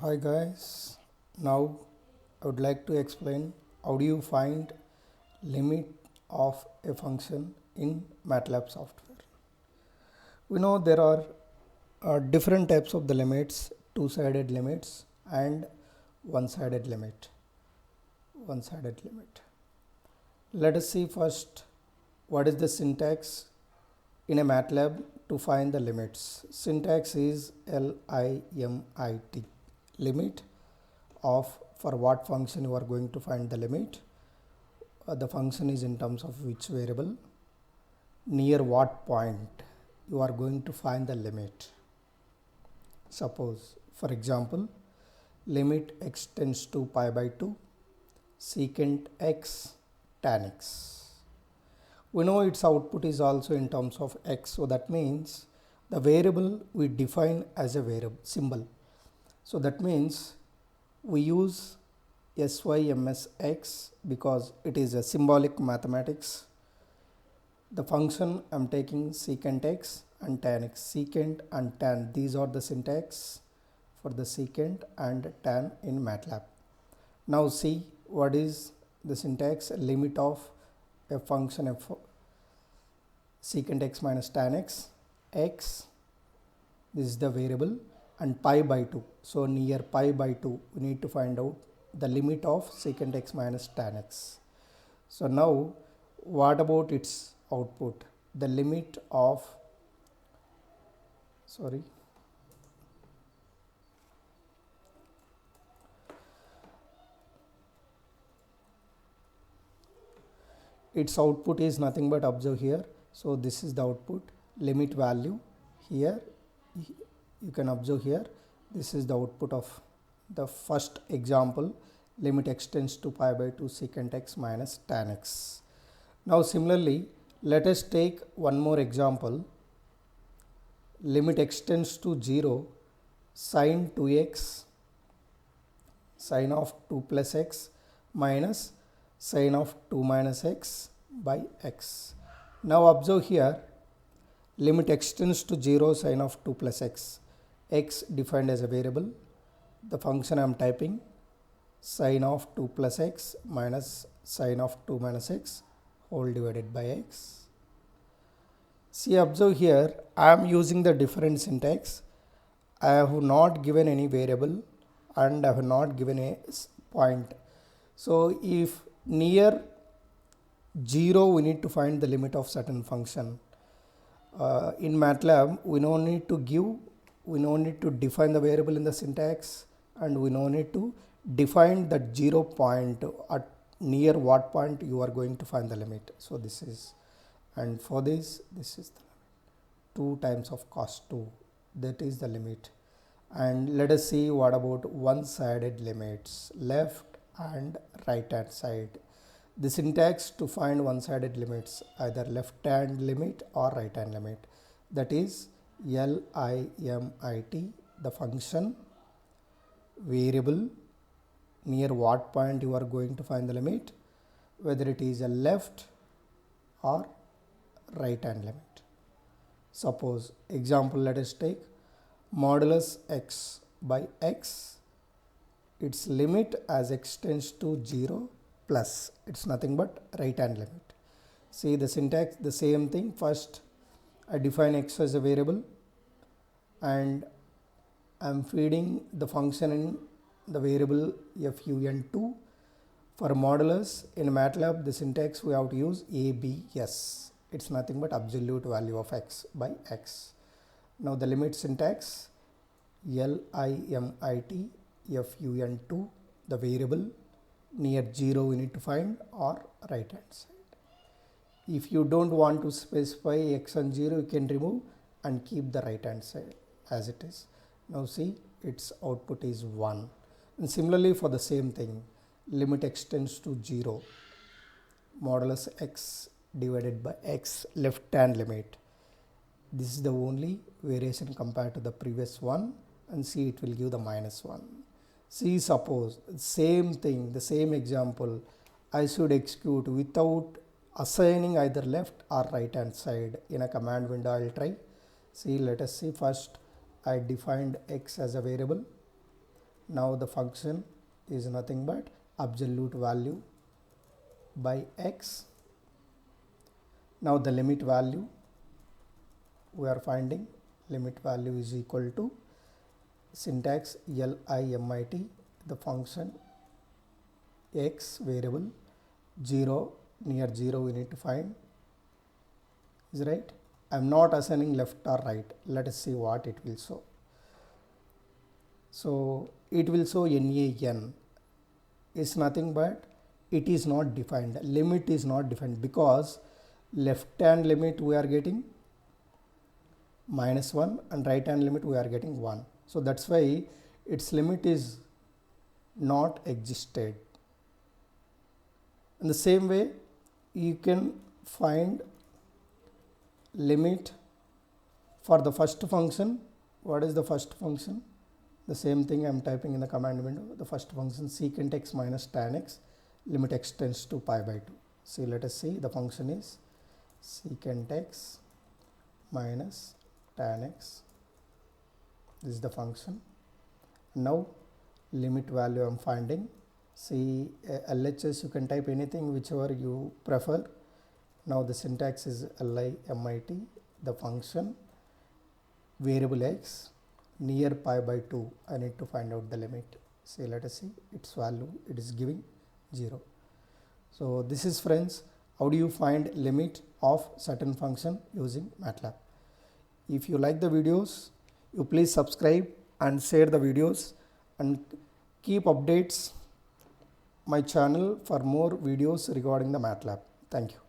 Hi guys, now I would like to explain how do you find limit of a function in MATLAB software. We know there are different types of the limits, two-sided limits and one-sided limit. One-sided limit. Let us see first what is the syntax in a MATLAB to find the limits. Syntax is LIMIT, limit of for what function you are going to find the limit. The function is in terms of which variable, near what point you are going to find the limit. Suppose, for example, limit x tends to pi by 2 secant x tan x. We know its output is also in terms of x, so that means the variable we define as a variable symbol. So that means we use SYMSX because it is a symbolic mathematics. The function I'm taking secant x and tan x. Secant and tan, these are the syntax for the secant and tan in MATLAB. Now see what is the syntax. Limit of a function f secant x minus tan x, x, this is the variable, and pi by 2. So near pi by 2 we need to find out the limit of secant x minus tan x. So now what about its output? The limit of its output is nothing but, observe here. So this is the output, limit value here. You can observe here, this is the output of the first example, limit x tends to pi by 2 secant x minus tan x. Now similarly, let us take one more example, limit x tends to 0 sin 2x sin of 2 plus x minus sin of 2 minus x by x. Now observe here, limit x tends to 0 sin of 2 plus x, x defined as a variable, the function I am typing sin of 2 plus x minus sin of 2 minus x whole divided by x. See, observe here, I am using the different syntax. I have not given any variable and I have not given a point. So if near 0 we need to find the limit of certain function. In MATLAB we no need to define the variable in the syntax, and we no need to define that 0 point at near what point you are going to find the limit. So this is, and for this is the 2 times of cos 2, that is the limit. And let us see what about one-sided limits, left and right hand side. The syntax to find one-sided limits, either left hand limit or right hand limit, that is LIMIT, the function, variable, near what point you are going to find the limit, whether it is a left or right hand limit. Suppose example, let us take modulus x by x, its limit as x tends to 0 plus, it's nothing but right hand limit. See the syntax, the same thing. First I define x as a variable and I am feeding the function in the variable fun2. For modulus in MATLAB, the syntax we have to use ABS. It's nothing but absolute value of x by x. Now the limit syntax, LIMIT fun2, the variable, near 0 we need to find, or right hand side. If you don't want to specify x and 0, you can remove and keep the right hand side as it is. Now see, its output is 1. And similarly for the same thing, limit x tends to 0, modulus x divided by x, left hand limit. This is the only variation compared to the previous one, and see it will give the -1. See, suppose same thing, the same example, I should execute without assigning either left or right hand side. In a command window I will try. See, let us see. First I defined x as a variable Now the function is nothing but absolute value by x. Now the limit value we are finding, limit value is equal to syntax limit, the function x variable 0 near 0 we need to find, is right. I am not assigning left or right. Let us see what it will show. So it will show NaN is nothing but it is not defined, limit is not defined, because left hand limit we are getting -1 and right hand limit we are getting 1. So that's why its limit is not existed. In the same way you can find limit for the first function. What is the first function? The same thing I am typing in the command window. The first function secant x minus tan x, limit x tends to pi by 2. See, let us see, the function is secant x minus tan x. This is the function. Now limit value I am finding. See, LHS you can type anything whichever you prefer. Now the syntax is limit, the function variable x near pi by 2. I need to find out the limit. See, let us see its value, it is giving 0. So this is, friends, how do you find limit of certain function using MATLAB. If you like the videos, you please subscribe and share the videos and keep updates my channel for more videos regarding the MATLAB. Thank you.